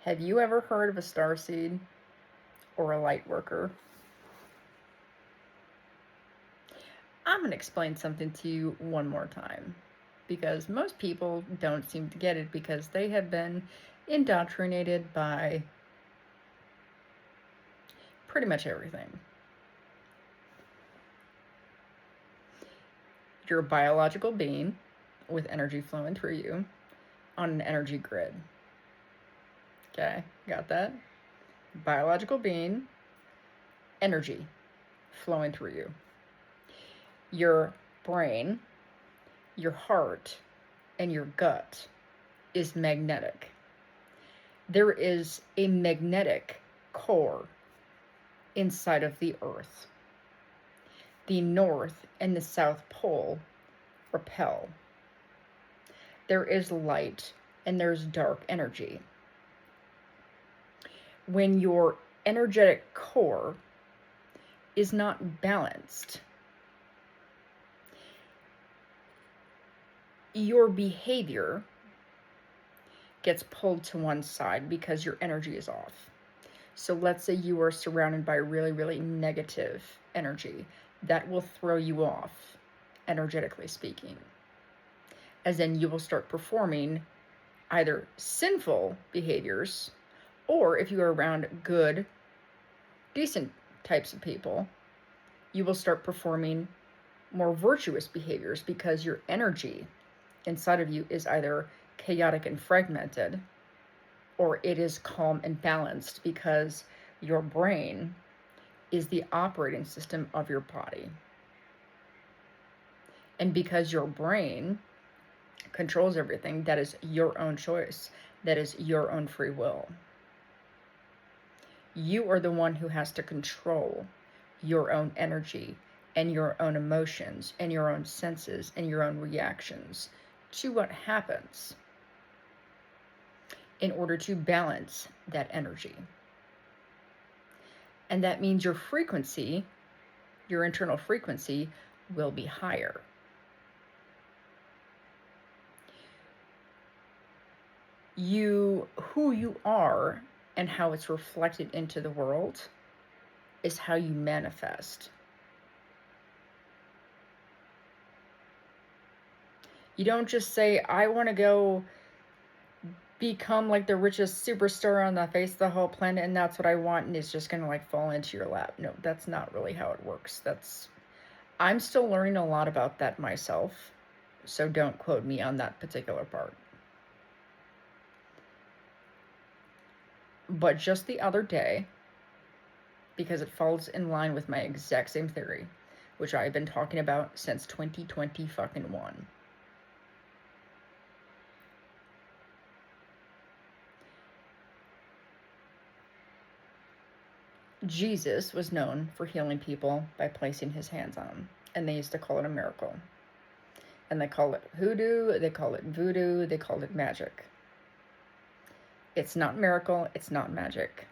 Have you ever heard of a starseed or a light worker? I'm going to explain something to you one more time because most people don't seem to get it because they have been indoctrinated by pretty much everything. You're a biological being with energy flowing through you on an energy grid. Okay, got that? Biological being, energy flowing through you. Your brain, your heart, and your gut is magnetic. There is a magnetic core inside of the Earth. The North and the South Pole repel. There is light and there's dark energy. When your energetic core is not balanced, your behavior gets pulled to one side because your energy is off. So let's say you are surrounded by really, really negative energy. That will throw you off, energetically speaking. As in, you will start performing either sinful behaviors, or if you are around good, decent types of people, you will start performing more virtuous behaviors because your energy inside of you is either chaotic and fragmented, or it is calm and balanced because your brain is the operating system of your body. And because your brain controls everything, that is your own choice. That is your own free will. You are the one who has to control your own energy and your own emotions and your own senses and your own reactions to what happens in order to balance that energy. And that means your frequency, your internal frequency, will be higher. Who you are and how it's reflected into the world is how you manifest. You don't just say, I want to go become like the richest superstar on the face of the whole planet and that's what I want, and it's just going to like fall into your lap. No, that's not really how it works. I'm still learning a lot about that myself, so don't quote me on that particular part. But just the other day, because it falls in line with my exact same theory, which I've been talking about since 2020 fucking one. Jesus was known for healing people by placing his hands on them, and they used to call it a miracle. And they call it hoodoo, they call it voodoo, they called it magic. It's not miracle, it's not magic.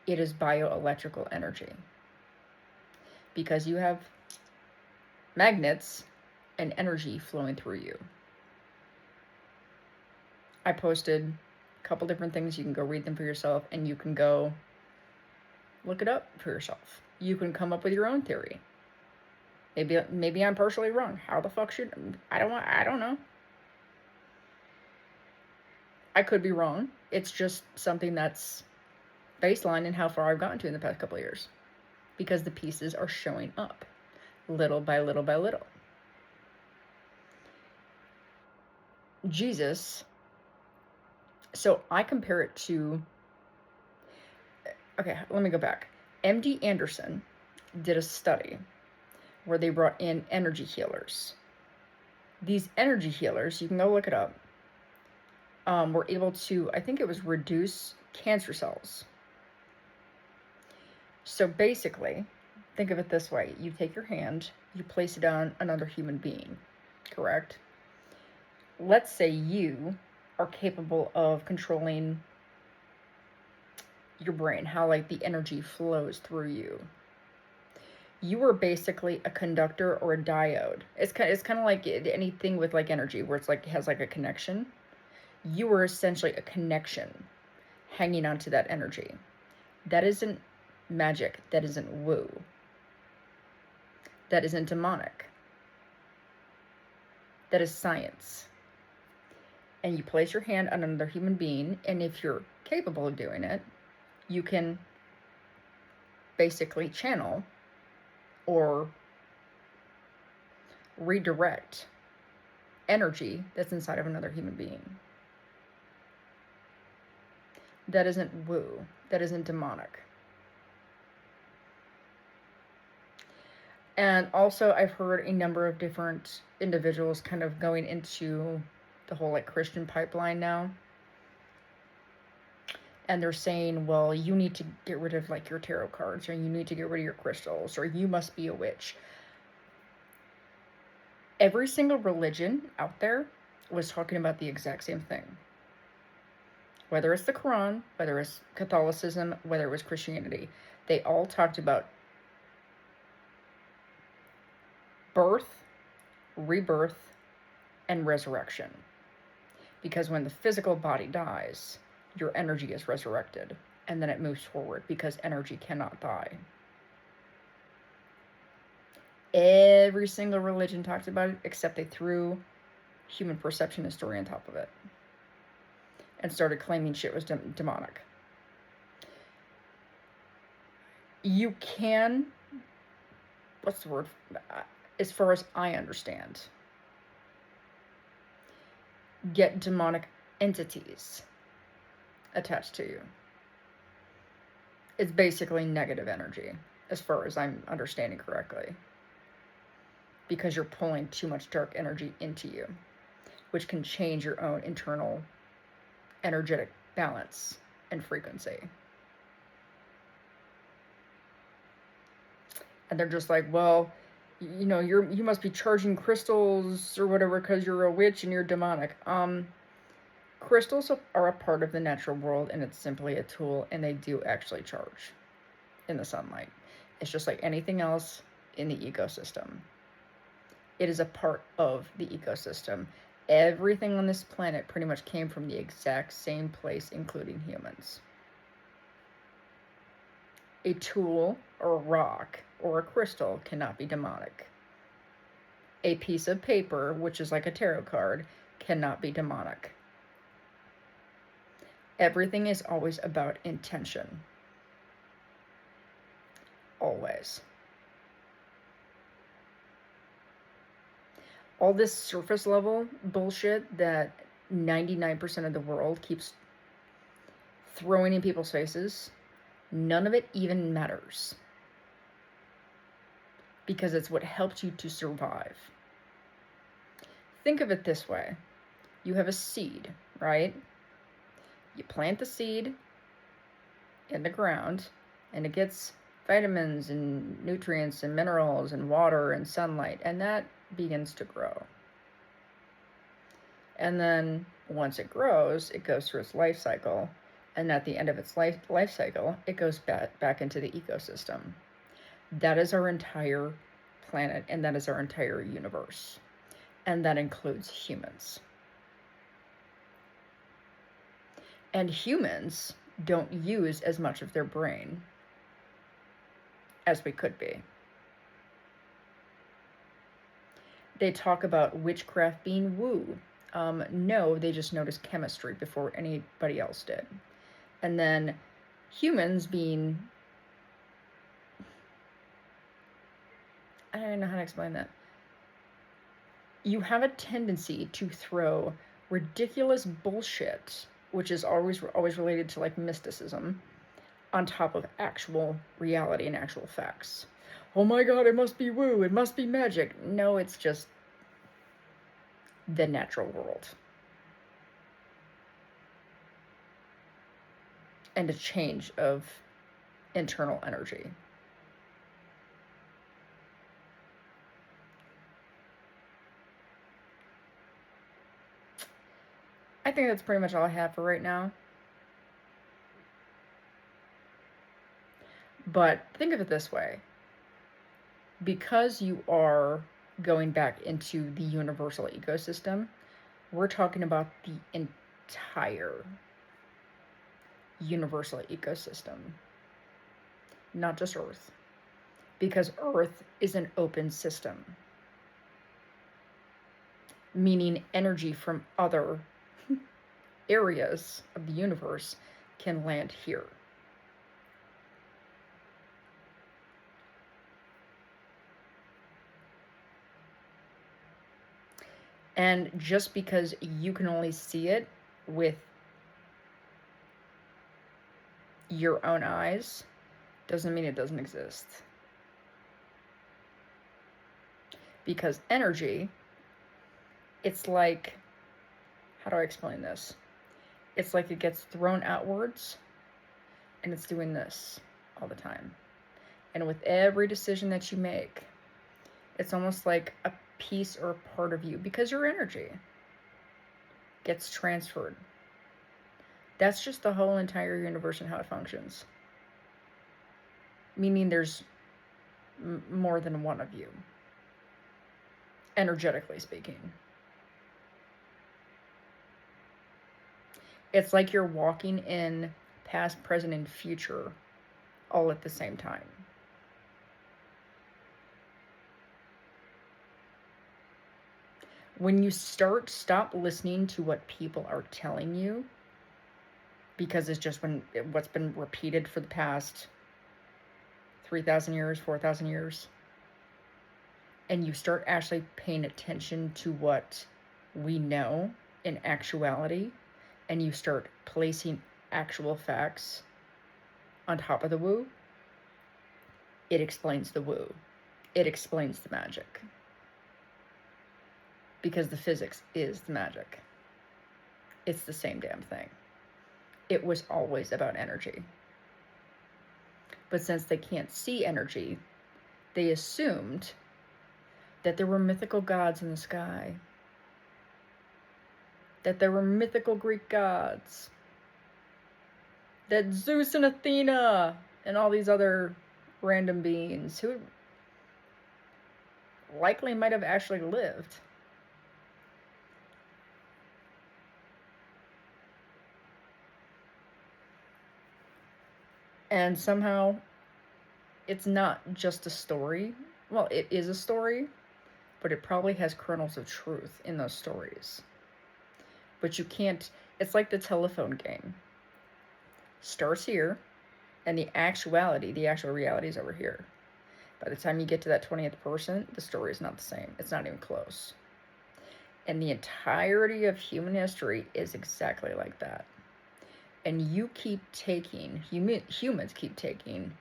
It is bioelectrical energy. Because you have magnets and energy flowing through you. I posted a couple different things. You can go read them for yourself, and you can go look it up for yourself. You can come up with your own theory. Maybe I'm partially wrong. How the fuck should I don't know. I could be wrong. It's just something that's baseline in how far I've gotten to in the past couple of years. Because the pieces are showing up little by little by little. Jesus, so I compare it to, okay, let me go back. MD Anderson did a study where they brought in energy healers. These energy healers, you can go look it up, were able to, I think it was reduce cancer cells. So basically, think of it this way. You take your hand, you place it on another human being, correct? Let's say you are capable of controlling your brain, how like the energy flows through you. You are basically a conductor or a diode. It's kind of like anything with like energy where it's like it has like a connection. You are essentially a connection hanging on to that energy. That isn't magic. That isn't woo. That isn't demonic. That is science. And you place your hand on another human being, and if you're capable of doing it, you can basically channel or redirect energy that's inside of another human being. That isn't woo. That isn't demonic. And also, I've heard a number of different individuals kind of going into the whole like Christian pipeline now. And they're saying, well, you need to get rid of like your tarot cards, or you need to get rid of your crystals, or you must be a witch. Every single religion out there was talking about the exact same thing. Whether it's the Quran, whether it's Catholicism, whether it was Christianity, they all talked about birth, rebirth, and resurrection. Because when the physical body dies, your energy is resurrected, and then it moves forward because energy cannot die. Every single religion talks about it, except they threw human perception and story on top of it and started claiming shit was demonic. You can, what's the word? As far as I understand, get demonic entities attached to you. It's basically negative energy, as far as I'm understanding correctly. Because you're pulling too much dark energy into you, which can change your own internal energetic balance and frequency. And they're just like, well, you know, you must be charging crystals or whatever because you're a witch and you're demonic. Crystals are a part of the natural world, and it's simply a tool, and they do actually charge in the sunlight. It's just like anything else in the ecosystem. It is a part of the ecosystem. Everything on this planet pretty much came from the exact same place, including humans. A tool or a rock or a crystal cannot be demonic. A piece of paper, which is like a tarot card, cannot be demonic. Everything is always about intention. Always. All this surface level bullshit that 99% of the world keeps throwing in people's faces, none of it even matters. Because it's what helped you to survive. Think of it this way. You have a seed, right? You plant the seed in the ground, and it gets vitamins and nutrients and minerals and water and sunlight, and that begins to grow. And then once it grows, it goes through its life cycle, and at the end of its life cycle, it goes back into the ecosystem. That is our entire planet, and that is our entire universe. And that includes humans. And humans don't use as much of their brain as we could be. They talk about witchcraft being woo. No, they just noticed chemistry before anybody else did. And then humans being, I don't even know how to explain that. You have a tendency to throw ridiculous bullshit, which is always related to like mysticism, on top of actual reality and actual facts. Oh my god, it must be woo, it must be magic. No, it's just the natural world. And a change of internal energy. I think that's pretty much all I have for right now. But think of it this way. Because you are going back into the universal ecosystem, we're talking about the entire universal ecosystem, not just Earth, because Earth is an open system, meaning energy from other areas of the universe can land here. And just because you can only see it with your own eyes doesn't mean it doesn't exist. Because energy, it's like, how do I explain this? It's like it gets thrown outwards and it's doing this all the time. And with every decision that you make, it's almost like a piece or a part of you, because your energy gets transferred. That's just the whole entire universe and how it functions. Meaning there's more than one of you, energetically speaking. It's like you're walking in past, present, and future all at the same time. When you stop listening to what people are telling you, because it's just what's been repeated for the past 3,000 years, 4,000 years, and you start actually paying attention to what we know in actuality, and you start placing actual facts on top of the woo, it explains the woo. It explains the magic. Because the physics is the magic. It's the same damn thing. It was always about energy. But since they can't see energy, they assumed that there were mythical gods in the sky. That there were mythical Greek gods. That Zeus and Athena and all these other random beings who likely might have actually lived. And somehow, it's not just a story. Well, it is a story, but it probably has kernels of truth in those stories. But you can't, it's like the telephone game. Starts here, and the actual reality is over here. By the time you get to that 20th person, the story is not the same. It's not even close. And the entirety of human history is exactly like that. And you keep taking, humans keep taking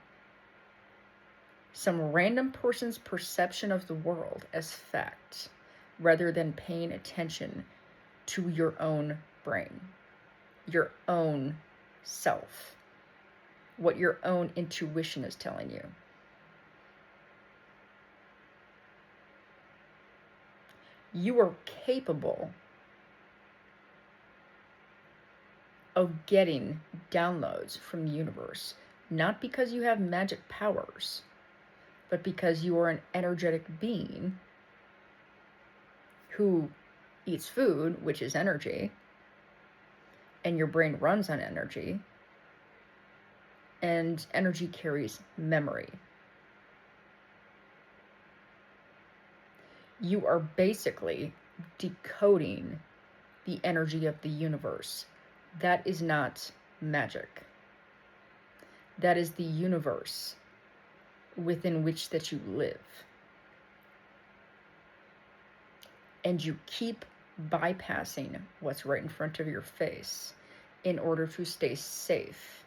some random person's perception of the world as fact, rather than paying attention to your own brain, your own self, what your own intuition is telling you. You are capable of getting downloads from the universe, not because you have magic powers, but because you are an energetic being who eats food, which is energy, and your brain runs on energy, and energy carries memory. You are basically decoding the energy of the universe. That is not magic. That is the universe within which that you live. And you keep bypassing what's right in front of your face in order to stay safe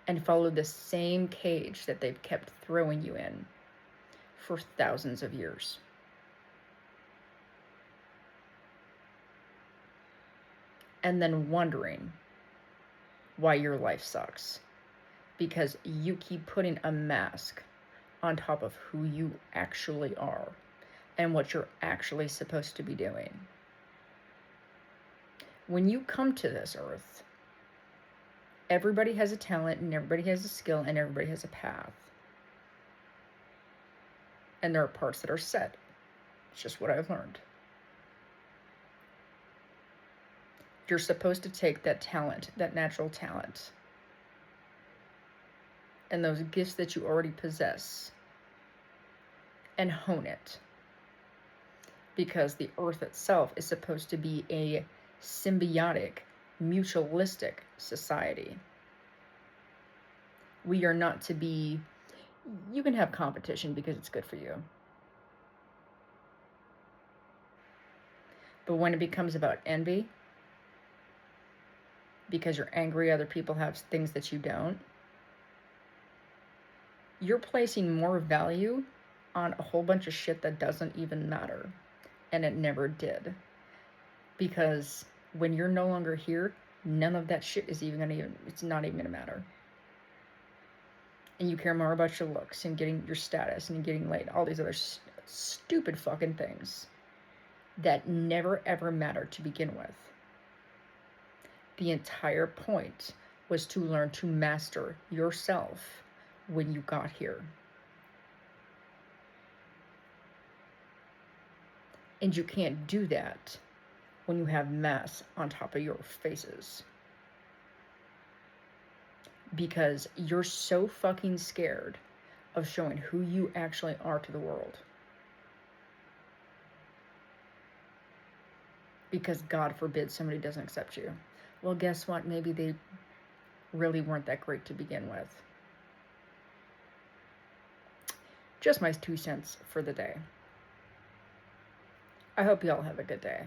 and follow the same cage that they've kept throwing you in for thousands of years. And then wondering why your life sucks. Because you keep putting a mask on top of who you actually are and what you're actually supposed to be doing. When you come to this earth, everybody has a talent and everybody has a skill and everybody has a path. And there are parts that are set. It's just what I've learned. You're supposed to take that talent, that natural talent, and those gifts that you already possess and hone it. Because the earth itself is supposed to be a symbiotic, mutualistic society. We are not to be, you can have competition because it's good for you. But when it becomes about envy, because you're angry other people have things that you don't, you're placing more value on a whole bunch of shit that doesn't even matter. And it never did. Because when you're no longer here, none of that shit is even gonna it's not even gonna matter. And you care more about your looks and getting your status and getting laid, all these other stupid fucking things that never ever mattered to begin with. The entire point was to learn to master yourself when you got here. And you can't do that when you have mass on top of your faces. Because you're so fucking scared of showing who you actually are to the world. Because God forbid somebody doesn't accept you. Well, guess what? Maybe they really weren't that great to begin with. Just my 2 cents for the day. I hope you all have a good day.